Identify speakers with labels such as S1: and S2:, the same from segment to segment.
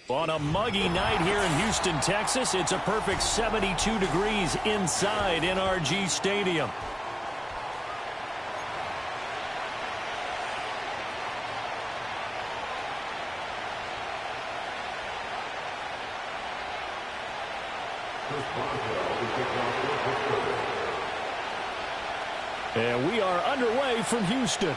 S1: On a muggy night here in Houston, Texas, it's a perfect 72 degrees inside NRG Stadium. And we are underway from Houston.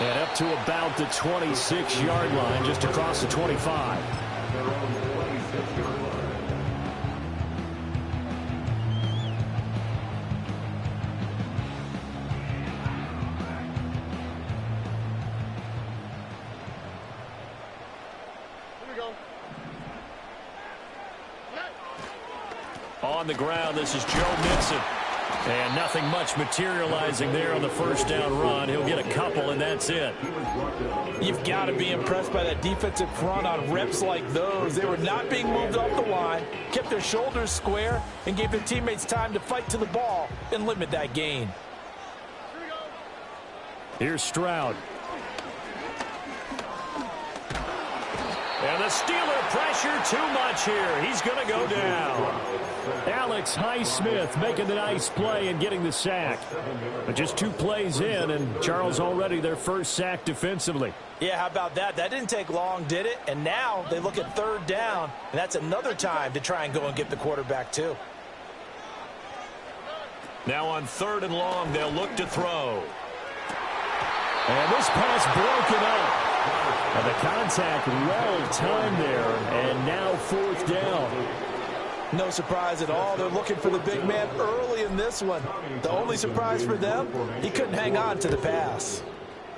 S1: And up to about the 26-yard line, just across the 25. On the ground, this is Joe Mixon. And nothing much materializing there on the first down run. He'll get a couple, and that's it.
S2: You've got to be impressed by that defensive front on reps like those. They were not being moved off the line, kept their shoulders square, and gave their teammates time to fight to the ball and limit that gain.
S1: Here's Stroud. And the Steeler pressure too much here. He's going to go down. Alex Highsmith making the nice play and getting the sack. But just 2 plays in, and Charles already their first sack defensively.
S2: Yeah, how about that? That didn't take long, did it? And now they look at 3rd down, and that's another time to try and go and get the quarterback too.
S1: Now on 3rd and long, they'll look to throw. And this pass broken up. And the contact well timed there, and now 4th down.
S2: No surprise at all. They're looking for the big man early in this one. The only surprise for them, he couldn't hang on to the pass.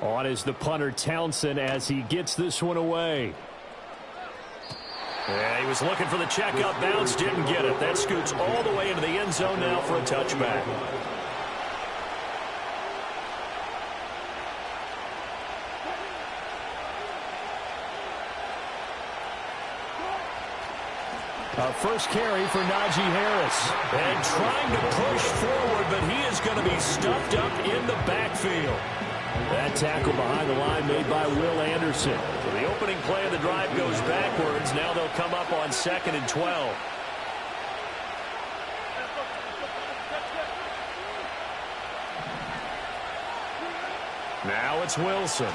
S1: On is the punter Townsend as he gets this one away. Yeah, he was looking for the checkup bounce, didn't get it. That scoots all the way into the end zone now for a touchback. First carry for Najee Harris. And trying to push forward, but he is going to be stuffed up in the backfield. That tackle behind the line made by Will Anderson. So the opening play of the drive goes backwards. Now they'll come up on 2nd and 12. Now it's Wilson.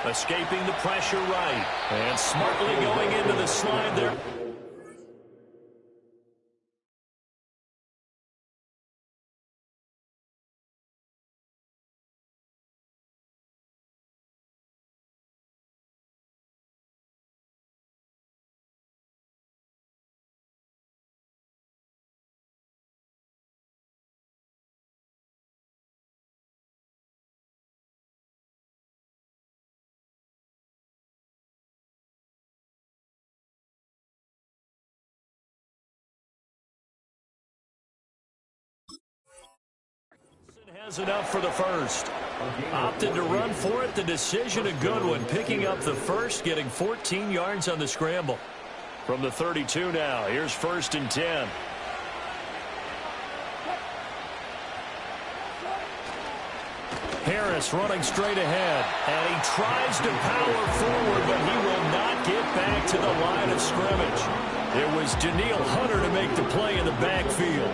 S1: Escaping the pressure right. And smartly going into the slide there. Has enough for the first. Opted to run for it. The decision a good one. Picking up the first, getting 14 yards on the scramble. From the 32 now. Here's 1st and 10. Harris running straight ahead. And he tries to power forward, but he will not get back to the line of scrimmage. It was Danielle Hunter to make the play in the backfield.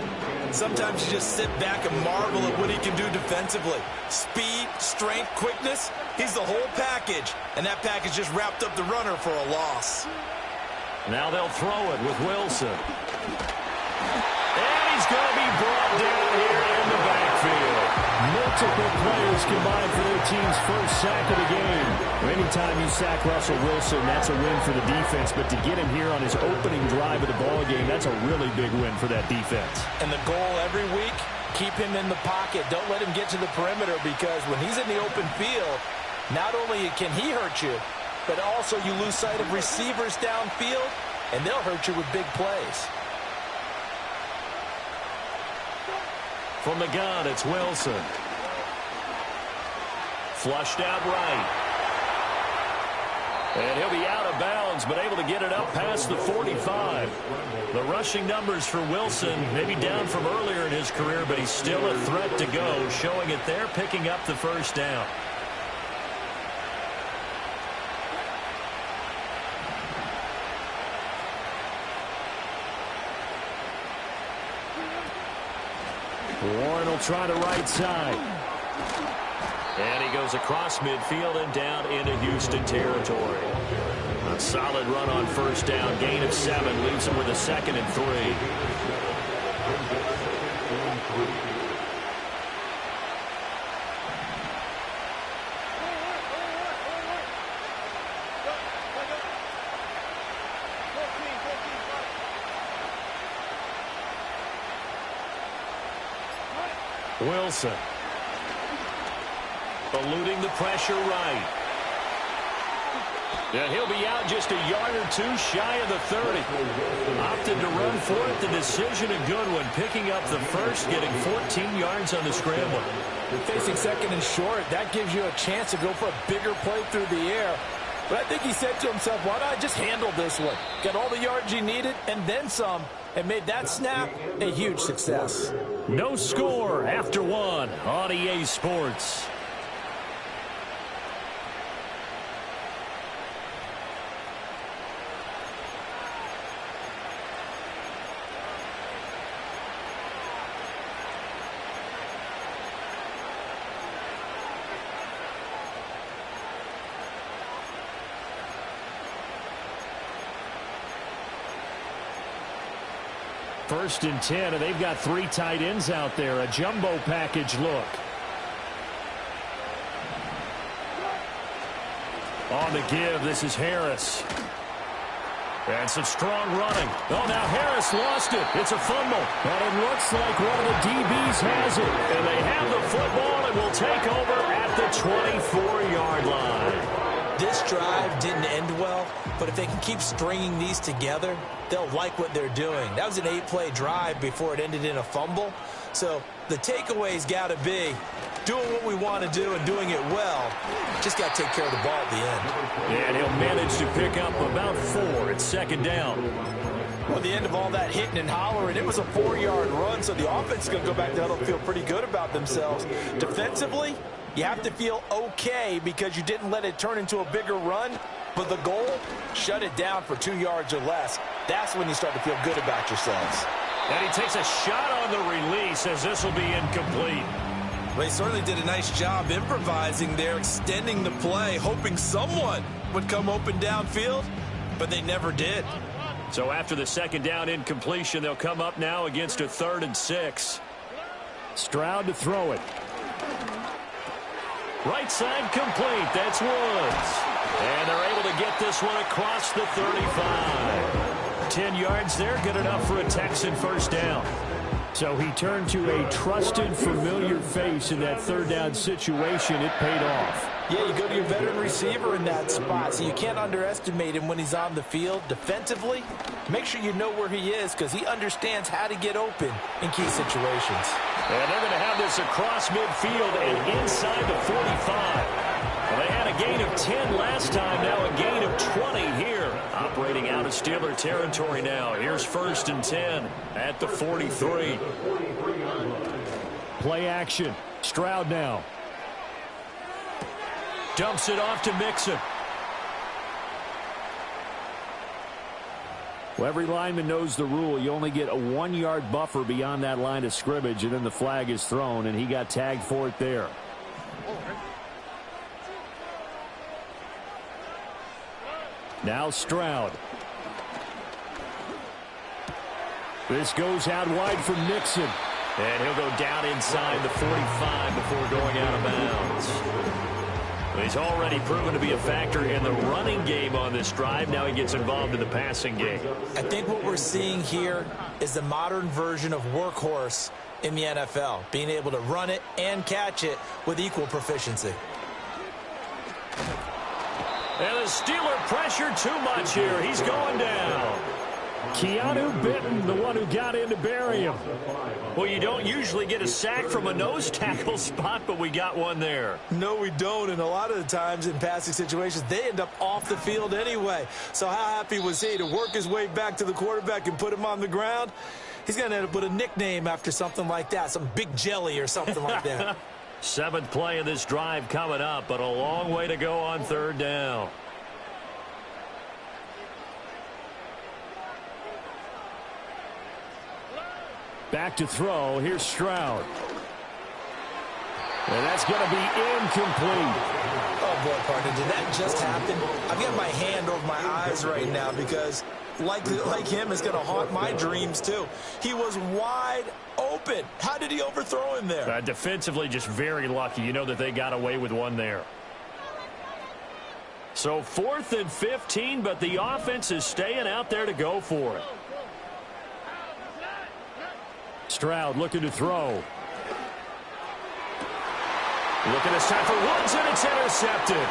S2: Sometimes you just sit back and marvel at what he can do defensively. Speed, strength, quickness, he's the whole package. And that package just wrapped up the runner for a loss.
S1: Now they'll throw it with Wilson. And he's going to be brought down here in the backfield. Multiple players combined for their team's first sack of the game. Anytime you sack Russell Wilson, that's a win for the defense. But to get him here on his opening drive of the ballgame, that's a really big win for that defense.
S2: And the goal every week, keep him in the pocket. Don't let him get to the perimeter, because when he's in the open field, not only can he hurt you, but also you lose sight of receivers downfield, and they'll hurt you with big plays.
S1: From the gun, it's Wilson. Flushed out right. And he'll be out of bounds, but able to get it up past the 45. The rushing numbers for Wilson, maybe down from earlier in his career, but he's still a threat to go, showing it there, picking up the first down. Warren will try the right side. And he goes across midfield and down into Houston territory. A solid run on first down. Gain of 7 leaves him with a 2nd and 3. Wilson. Eluding the pressure right. And he'll be out just a yard or 2 shy of the 30. Opted to run for it. The decision a good one. Picking up the first, getting 14 yards on the scramble.
S2: Facing 2nd and short, that gives you a chance to go for a bigger play through the air. But I think he said to himself, why not just handle this one? Got all the yards he needed and then some, and made that snap a huge success.
S1: No score after 1 on EA Sports. First and 10, and they've got 3 tight ends out there. A jumbo package look. On the give, this is Harris. And some strong running. Oh, now Harris lost it. It's a fumble. And it looks like one of the DBs has it. And they have the football and will take over at the 24-yard line.
S2: This drive didn't end well, but if they can keep stringing these together, they'll like what they're doing. That was an 8-play drive before it ended in a fumble. So the takeaway's got to be doing what we want to do and doing it well. Just got to take care of the ball at the end.
S1: And he'll manage to pick up about 4 at 2nd down.
S2: Well, at the end of all that hitting and hollering, it was a 4-yard run, so the offense is going to go back to huddle and feel pretty good about themselves. Defensively, you have to feel okay because you didn't let it turn into a bigger run, but the goal, shut it down for 2 yards or less. That's when you start to feel good about yourselves.
S1: And he takes a shot on the release as this will be incomplete.
S2: They certainly did a nice job improvising there, extending the play, hoping someone would come open downfield, but they never did.
S1: So after the 2nd down incompletion, they'll come up now against a 3rd and 6. Stroud to throw it. Right side complete. That's Woods. And they're able to get this one across the 35. 10 yards there, good enough for a Texan first down. So he turned to a trusted, familiar face in that 3rd down situation. It paid off.
S2: Yeah, you go to your veteran receiver in that spot, so you can't underestimate him when he's on the field. Defensively, make sure you know where he is because he understands how to get open in key situations.
S1: And they're going to have this across midfield and inside the 45. Well, they had a gain of 10 last time, now a gain of 20 here. Operating out of Steeler territory now. Here's 1st and 10 at the 43. Play action. Stroud now. Dumps it off to Mixon. Well, every lineman knows the rule. You only get a 1-yard buffer beyond that line of scrimmage, and then the flag is thrown, and he got tagged for it there. Now Stroud. This goes out wide for Mixon. And he'll go down inside the 45 before going out of bounds. He's already proven to be a factor in the running game on this drive. Now he gets involved in the passing game.
S2: I think what we're seeing here is the modern version of workhorse in the NFL, being able to run it and catch it with equal proficiency.
S1: And the Steeler pressure too much here. He's going down. Keanu Benton, the one who got in to bury him. Well, you don't usually get a sack from a nose tackle spot, but we got one there.
S2: No, we don't, and a lot of the times in passing situations, they end up off the field anyway. So how happy was he to work his way back to the quarterback and put him on the ground? He's going to end up with a nickname after something like that, some Big Jelly or something like that.
S1: 7th play of this drive coming up, but a long way to go on 3rd down. Back to throw. Here's Stroud. And that's going to be incomplete.
S2: Oh, boy, partner, did that just happen? I've got my hand over my eyes right now because, like him, it's going to haunt my dreams, too. He was wide open. How did he overthrow him there?
S1: Defensively, just very lucky. You know that they got away with one there. So 4th and 15, but the offense is staying out there to go for it. Stroud looking to throw. Looking this time for Woods, and it's intercepted.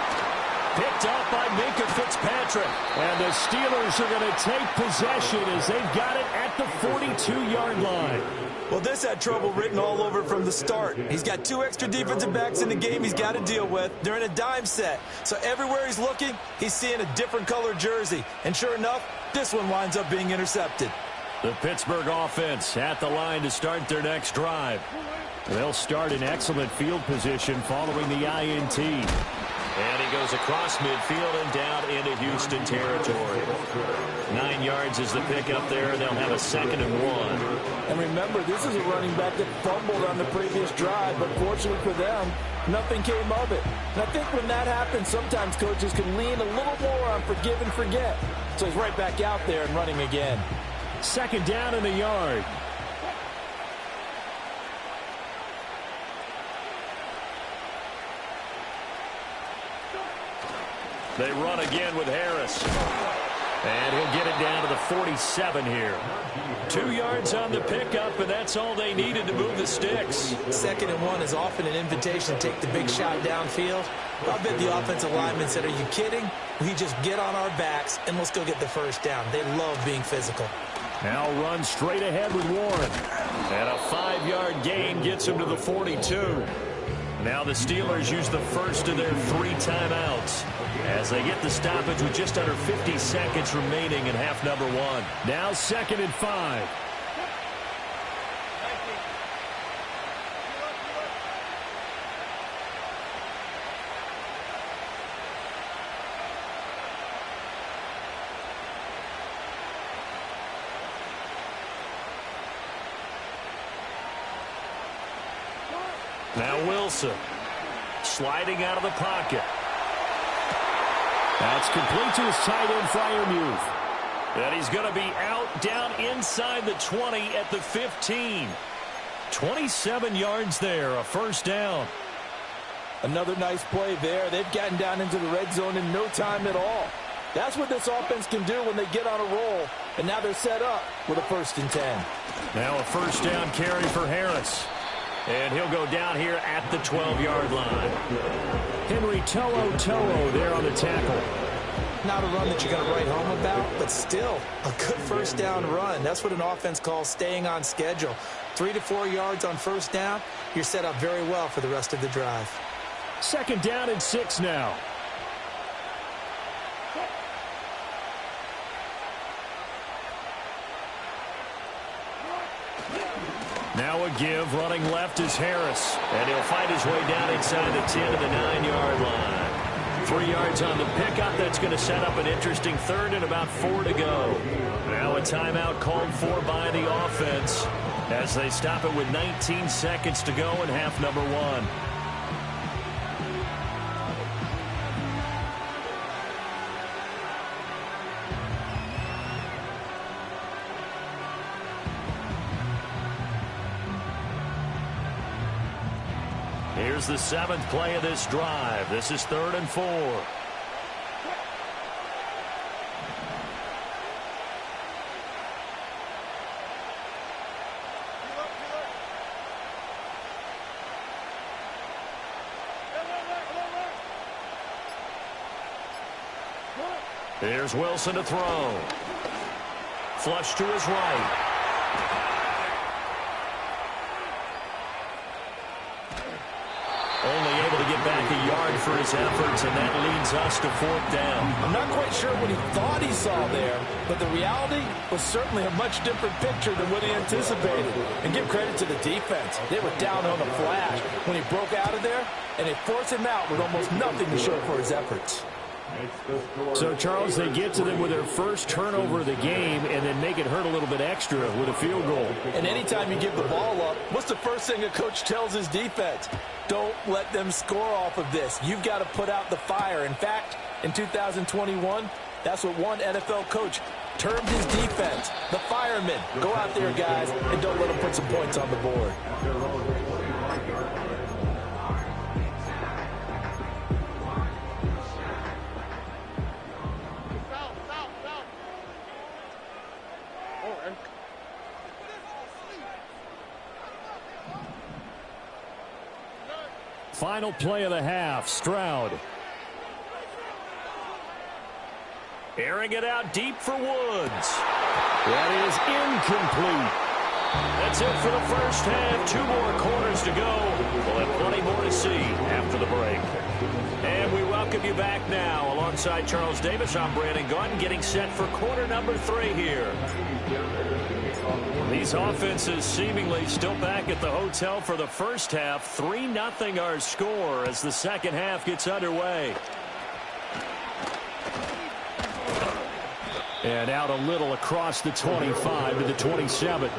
S1: Picked up by Minkah Fitzpatrick. And the Steelers are going to take possession as they've got it at the 42-yard line.
S2: Well, this had trouble written all over from the start. He's got 2 extra defensive backs in the game he's got to deal with. They're in a dime set. So everywhere he's looking, he's seeing a different color jersey. And sure enough, this one winds up being intercepted.
S1: The Pittsburgh offense at the line to start their next drive. They'll start in excellent field position following the INT. And he goes across midfield and down into Houston territory. 9 yards is the pickup there, and they'll have a 2nd and 1.
S2: And remember, this is a running back that fumbled on the previous drive, but fortunately for them, nothing came of it. And I think when that happens, sometimes coaches can lean a little more on forgive and forget. So he's right back out there and running again.
S1: 2nd down in the yard. They run again with Harris. And he'll get it down to the 47 here. 2 yards on the pickup, and that's all they needed to move the sticks.
S2: 2nd and 1 is often an invitation to take the big shot downfield. I bet the offensive lineman said, are you kidding? We just get on our backs, and let's go get the 1st down. They love being physical.
S1: Now run straight ahead with Warren. And a 5-yard gain gets him to the 42. Now the Steelers use the first of their 3 timeouts as they get the stoppage with just under 50 seconds remaining in half number 1. Now 2nd and 5. Now Wilson sliding out of the pocket. That's complete to his tight end, Freiermuth. And he's going to be out down inside the 20 at the 15. 27 yards there, a 1st down.
S2: Another nice play there. They've gotten down into the red zone in no time at all. That's what this offense can do when they get on a roll. And now they're set up with a 1st and 10.
S1: Now a 1st down carry for Harris. And he'll go down here at the 12-yard line. Henry To'o there on the tackle.
S2: Not a run that you're going to write home about, but still a good 1st down run. That's what an offense calls staying on schedule. 3 to 4 yards on 1st down, you're set up very well for the rest of the drive.
S1: 2nd down and 6 now. Now a give, running left is Harris. And he'll fight his way down inside the 10 to the 9-yard line. 3 yards on the pickup. That's going to set up an interesting 3rd and about 4 to go. Now a timeout called for by the offense as they stop it with 19 seconds to go in half number 1. Here's the 7th play of this drive. This is 3rd and 4. Here's Wilson to throw. Flush to his right. Only able to get back a yard for his efforts, and that leads us to 4th down.
S2: I'm not quite sure what he thought he saw there, but the reality was certainly a much different picture than what he anticipated. And give credit to the defense. They were down on the flash when he broke out of there, and they forced him out with almost nothing to show for his efforts.
S1: So, Charles, they get to them with their first turnover of the game and then make it hurt a little bit extra with a field goal.
S2: And anytime you give the ball up, what's the first thing a coach tells his defense? Don't let them score off of this. You've got to put out the fire. In fact, in 2021, that's what one NFL coach termed his defense, the firemen. Go out there, guys, and don't let them put some points on the board.
S1: Final play of the half, Stroud. Airing it out deep for Woods. That is incomplete. That's it for the first half. 2 more quarters to go. We'll have plenty more to see after the break. And we welcome you back now. Alongside Charles Davis, I'm Brandon Gaudin, getting set for quarter number 3 here. These offenses seemingly still back at the hotel for the first half. 3-0 our score as the second half gets underway. And out a little across the 25 to the 27.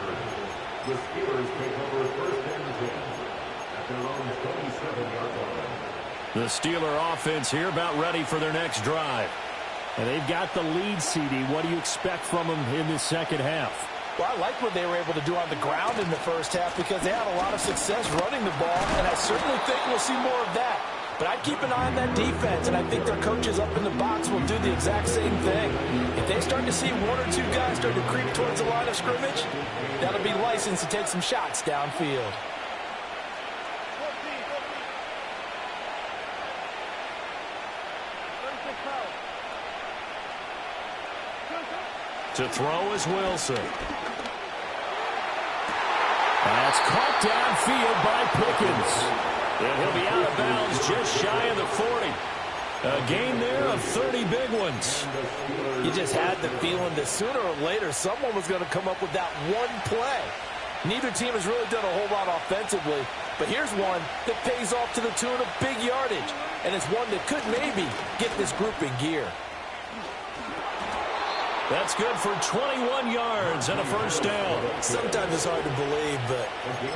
S1: The Steelers take over first and 10 at their own 27-yard line. The Steeler offense here about ready for their next drive. And they've got the lead, CD. What do you expect from them in this second half?
S2: Well, I like what they were able to do on the ground in the first half because they had a lot of success running the ball, and I certainly think we'll see more of that. But I'd keep an eye on that defense, and I think their coaches up in the box will do the exact same thing. If they start to see 1 or 2 guys start to creep towards the line of scrimmage, that'll be licensed to take some shots downfield.
S1: To throw is Wilson. That's caught downfield by Pickens. And he'll be out of bounds just shy of the 40. A gain there of 30 big ones.
S2: You just had the feeling that sooner or later someone was going to come up with that one play. Neither team has really done a whole lot offensively, but here's one that pays off to the tune of big yardage, and it's one that could maybe get this group in gear.
S1: That's good for 21 yards and a first down.
S2: Sometimes it's hard to believe, but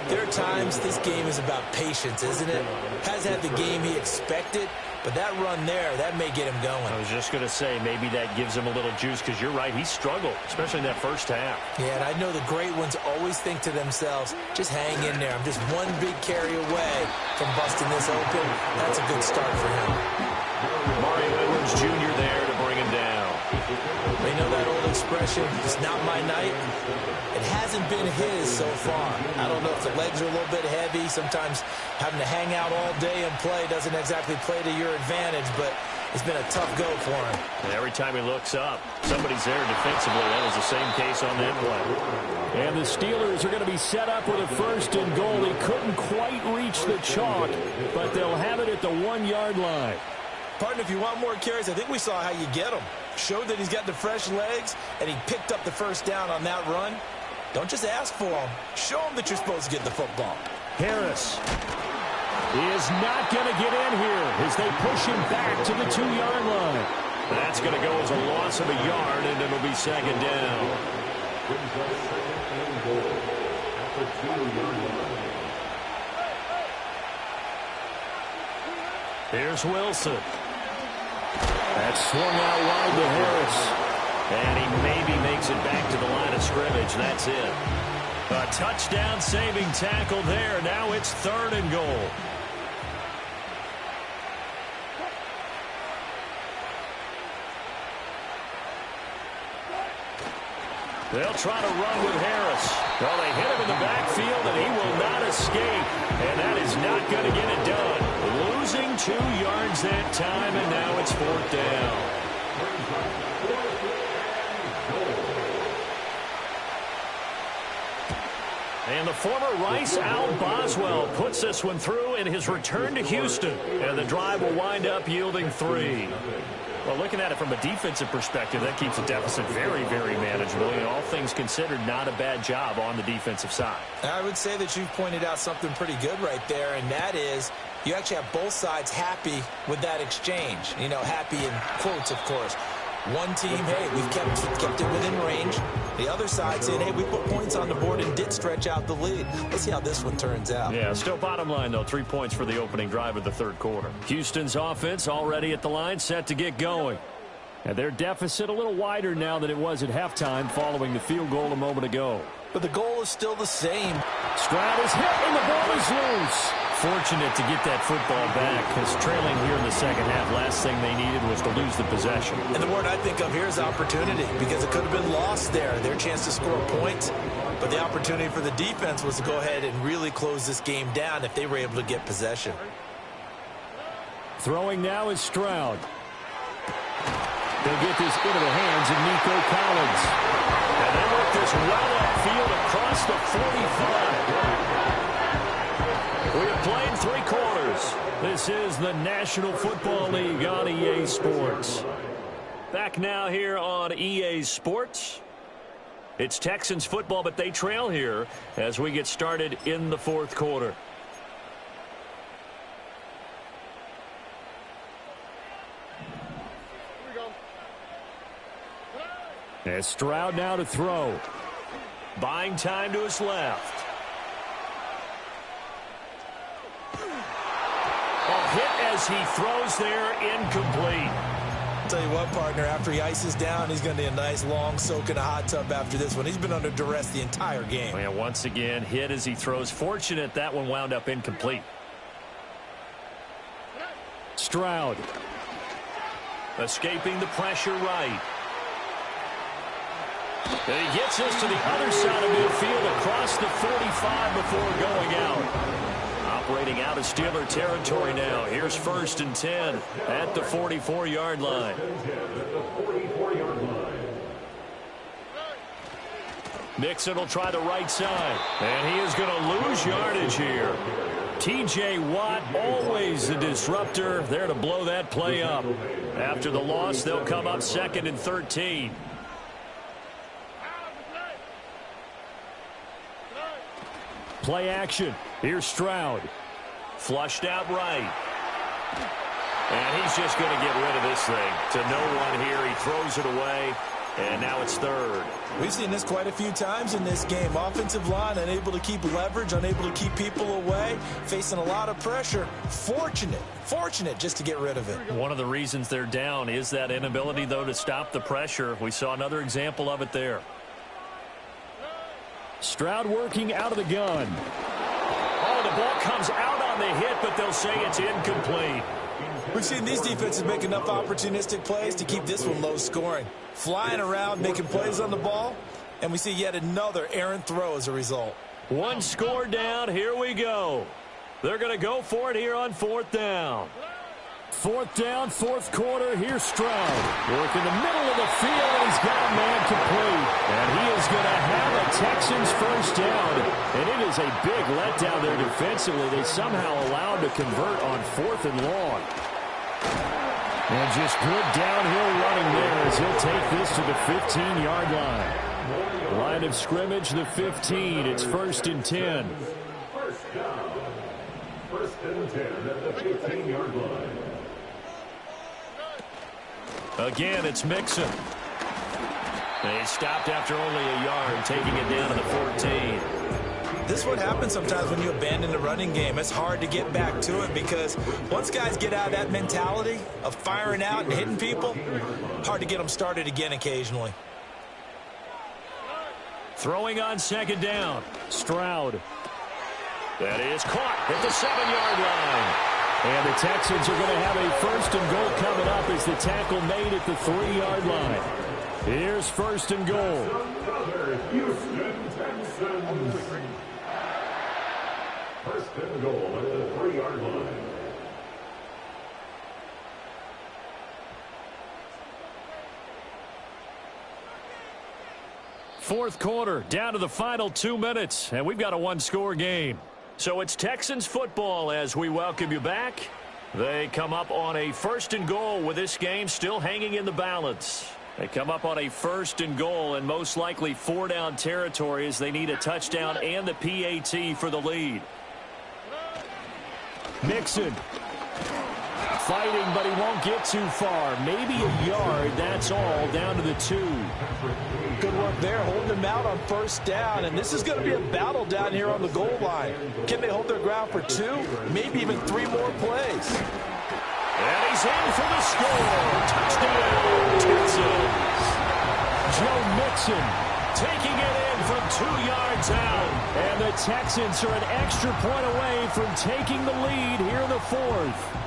S2: there are times this game is about patience, isn't it? Hasn't had the game he expected, but that run there, that may get him going.
S1: I was just going to say, maybe that gives him a little juice, because you're right, he struggled, especially in that first half.
S2: Yeah, and I know the great ones always think to themselves, just hang in there. I'm just one big carry away from busting this open. That's a good start for him.
S1: Mario Edwards Jr. there to bring him down.
S2: They know that old expression, it's not my night. It hasn't been his so far. I don't know if the legs are a little bit heavy. Sometimes having to hang out all day and play doesn't exactly play to your advantage, but it's been a tough go for him.
S1: And every time he looks up, somebody's there defensively. That was the same case on that play. And the Steelers are going to be set up with a first and goal. They couldn't quite reach the chalk, but they'll have it at the 1-yard line.
S2: Partner, if you want more carries, I think we saw how you get them. Showed that he's got the fresh legs, and he picked up the first down on that run. Don't just ask for them. Show them that you're supposed to get the football.
S1: Harris is not going to get in here as they push him back to the 2-yard line. That's going to go as a loss of a yard, and it'll be second down. Here's Wilson. That's swung out wide to Harris. And he maybe makes it back to the line of scrimmage. That's it. A touchdown-saving tackle there. Now it's 3rd and goal. They'll try to run with Harris. Well, they hit him in the backfield, and he will not escape. And that is not going to get it done. Losing 2 yards that time, and now it's 4th down. And the former Rice Al Boswell puts this one through in his return to Houston. And the drive will wind up yielding 3. Well, looking at it from a defensive perspective, that keeps the deficit very, very manageable. You know, all things considered, not a bad job on the defensive side.
S2: I would say that you've pointed out something pretty good right there, and that is you actually have both sides happy with that exchange. You know, happy in quotes, of course. One team, hey, we've kept it within range. The other side saying, hey, we put points on the board and did stretch out the lead. Let's see how this one turns out.
S1: Yeah, still bottom line, though, 3 points for the opening drive of the third quarter. Houston's offense already at the line, set to get going. And their deficit a little wider now than it was at halftime following the field goal a moment ago.
S2: But the goal is still the same.
S1: Stroud is hit, and the ball is loose. Fortunate to get that football back, because trailing here in the second half, last thing they needed was to lose the possession.
S2: And the word I think of here is opportunity, because it could have been lost there, their chance to score points. But the opportunity for the defense was to go ahead and really close this game down if they were able to get possession.
S1: Throwing now is Stroud. They'll get this into the hands of Nico Collins. And they work this well upfield across the 45. We have played 3 quarters. This is the National Football League on EA Sports. Back now here on EA Sports. It's Texans football, but they trail here as we get started in the fourth quarter. As Stroud now to throw. Buying time to his left. Hit as he throws there, incomplete.
S2: I'll tell you what, partner, after he ices down, he's going to need a nice long soak in a hot tub after this one. He's been under duress the entire game.
S1: And once again, hit as he throws. Fortunate that one wound up incomplete. Stroud. Escaping the pressure right. And he gets us to the other side of midfield across the 45 before going out. Operating out of Steeler territory now. Here's 1st and 10 at the 44-yard line. Mixon will try the right side. And he is going to lose yardage here. T.J. Watt, always a disruptor, there to blow that play up. After the loss, they'll come up 2nd and 13. Play action. Here's Stroud. Flushed out right. And he's just going to get rid of this thing. To no one here. He throws it away. And now it's 3rd.
S2: We've seen this quite a few times in this game. Offensive line unable to keep leverage, unable to keep people away, facing a lot of pressure. Fortunate just to get rid of it.
S1: One of the reasons they're down is that inability, though, to stop the pressure. We saw another example of it there. Stroud working out of the gun. Oh, the ball comes out on the hit, but they'll say it's incomplete.
S2: We've seen these defenses make enough opportunistic plays to keep this one low scoring. Flying around, making plays on the ball, and we see yet another errant throw as a result.
S1: One score down. Here we go. They're going to go for it here on 4th down. 4th down, 4th quarter. Here's Stroud. Working the middle of the field, and he's got a man complete. And he is going to have a Texans 1st down. And it is a big letdown there defensively. They somehow allowed to convert on 4th and long. And just good downhill running there as he'll take this to the 15-yard line. Line of scrimmage, the 15. It's 1st and 10. 1st and 10 at the 15-yard line. Again, it's Mixon. And he stopped after only a yard, taking it down to the 14.
S2: This is what happens sometimes when you abandon the running game. It's hard to get back to it because once guys get out of that mentality of firing out and hitting people, hard to get them started again occasionally.
S1: Throwing on 2nd down. Stroud. That is caught at the 7-yard line. And the Texans are going to have a 1st and goal coming up as the tackle made at the 3-yard line. Here's 1st and goal. Houston Texans. 1st and goal at the 3-yard line. Fourth quarter, down to the final 2 minutes, and we've got a one-score game. So it's Texans football as we welcome you back. They come up on a first and goal with this game still hanging in the balance. They come up on a first and goal and most likely 4-down territory as they need a touchdown and the PAT for the lead. Mixon. Fighting, but he won't get too far. Maybe a yard, that's all, down to the 2.
S2: Good work there, holding them out on first down, and this is going to be a battle down here on the goal line. Can they hold their ground for 2, maybe even 3 more plays?
S1: And he's in for the score. Touchdown, Texans. Joe Mixon taking it in from 2 yards out. And the Texans are an extra point away from taking the lead here in the fourth.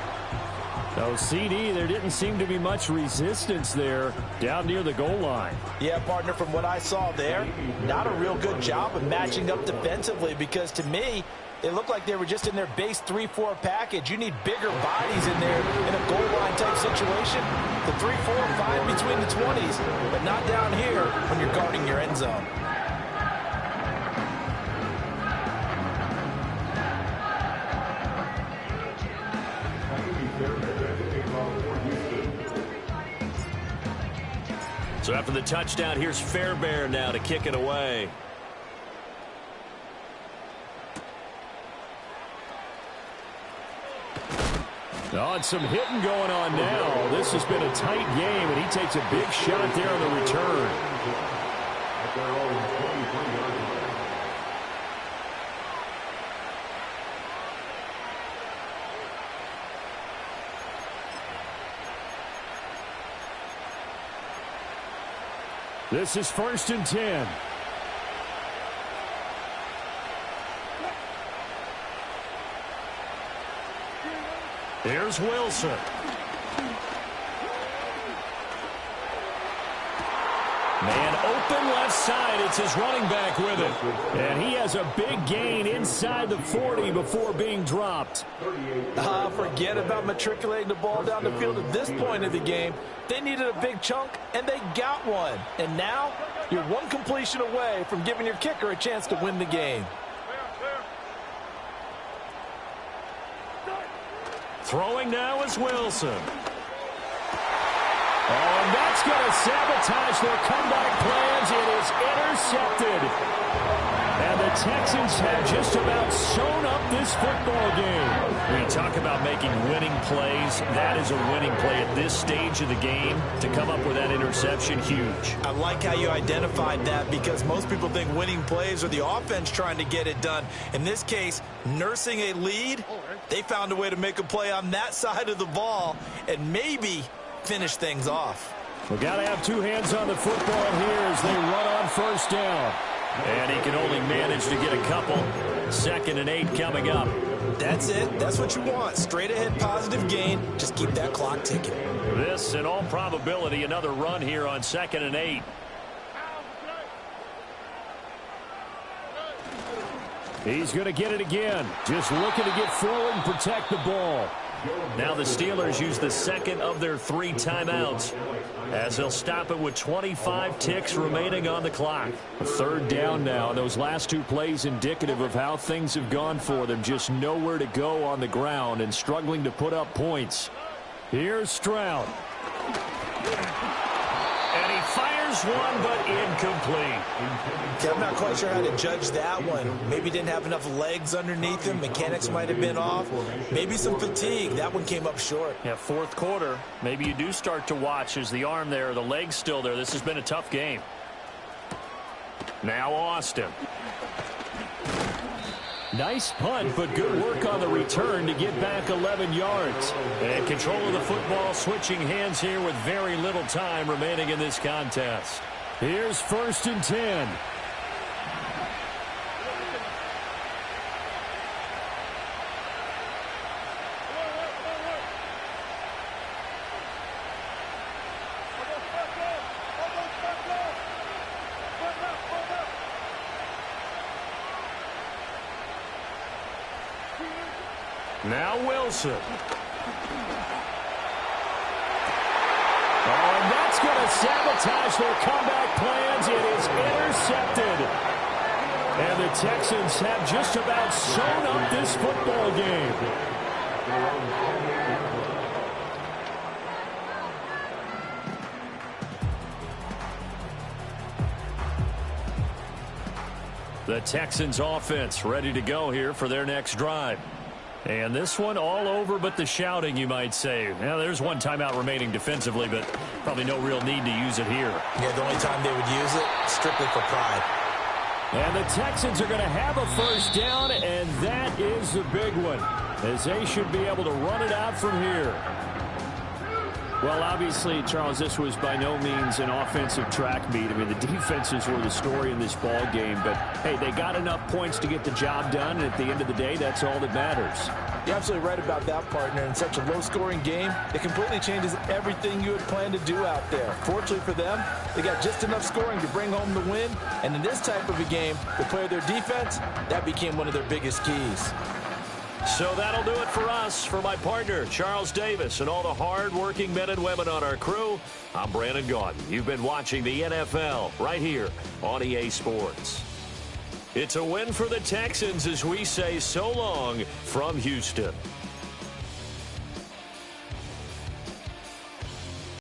S1: So, CD, there didn't seem to be much resistance there down near the goal line.
S2: Yeah, partner, from what I saw there, not a real good job of matching up defensively because, to me, it looked like they were just in their base 3-4 package. You need bigger bodies in there in a goal line type situation. The 3-4 fine between the 20s, but not down here when you're guarding your end zone.
S1: So after the touchdown, here's Fairbairn now to kick it away. Oh, and some hitting going on now. This has been a tight game, and he takes a big shot there on the return. This is 1st and 10. Here's Wilson. Man open left side. It's his running back with it. And he has a big gain inside the 40 before being dropped.
S2: Forget about matriculating the ball down the field at this point of the game. They needed a big chunk, and they got one. And now you're one completion away from giving your kicker a chance to win the game.
S1: Throwing now is Wilson. Oh, and that's going to sabotage their comeback plans. It is intercepted. And the Texans have just about sewn up this football game. When you talk about making winning plays, that is a winning play at this stage of the game. To come up with that interception, huge.
S2: I like how you identified that because most people think winning plays are the offense trying to get it done. In this case, nursing a lead, they found a way to make a play on that side of the ball and maybe finish things off.
S1: We've got to have 2 hands on the football here as they run on first down. And he can only manage to get a couple. 2nd and 8 coming up.
S2: That's it. That's what you want. Straight ahead positive gain. Just keep that clock ticking.
S1: This, in all probability, another run here on 2nd and 8. He's going to get it again. Just looking to get forward and protect the ball. Now the Steelers use the 2nd of their 3 timeouts as they'll stop it with 25 ticks remaining on the clock. 3rd down now. Those last 2 plays indicative of how things have gone for them. Just nowhere to go on the ground and struggling to put up points. Here's Stroud. And he fires one, but incomplete.
S2: I'm not quite sure how to judge that one. Maybe didn't have enough legs underneath him. Mechanics might have been off. Maybe some fatigue. That one came up short.
S1: Yeah, 4th quarter. Maybe you do start to watch as the arm there, the leg's still there. This has been a tough game. Now Austin. Nice punt, but good work on the return to get back 11 yards. And control of the football, switching hands here with very little time remaining in this contest. Here's 1st and 10. Now Wilson. Oh, and that That's going to sabotage their comeback plans. It is intercepted. And the Texans have just about sewn up this football game. The Texans offense ready to go here for their next drive. And this one all over but the shouting, you might say. Now, there's one timeout remaining defensively, but probably no real need to use it here.
S2: Yeah, the only time they would use it, strictly for pride.
S1: And the Texans are going to have a first down, and that is the big one, as they should be able to run it out from here. Well, obviously, Charles, this was by no means an offensive track meet. I mean, the defenses were the story in this ball game, but, hey, they got enough points to get the job done, and at the end of the day, that's all that matters.
S2: You're absolutely right about that, partner. In such a low-scoring game, it completely changes everything you had planned to do out there. Fortunately for them, they got just enough scoring to bring home the win, and in this type of a game, to play their defense, that became one of their biggest keys.
S1: So that'll do it for us. For my partner, Charles Davis, and all the hard-working men and women on our crew, I'm Brandon Gaudin. You've been watching the NFL right here on EA Sports. It's a win for the Texans as we say so long from Houston.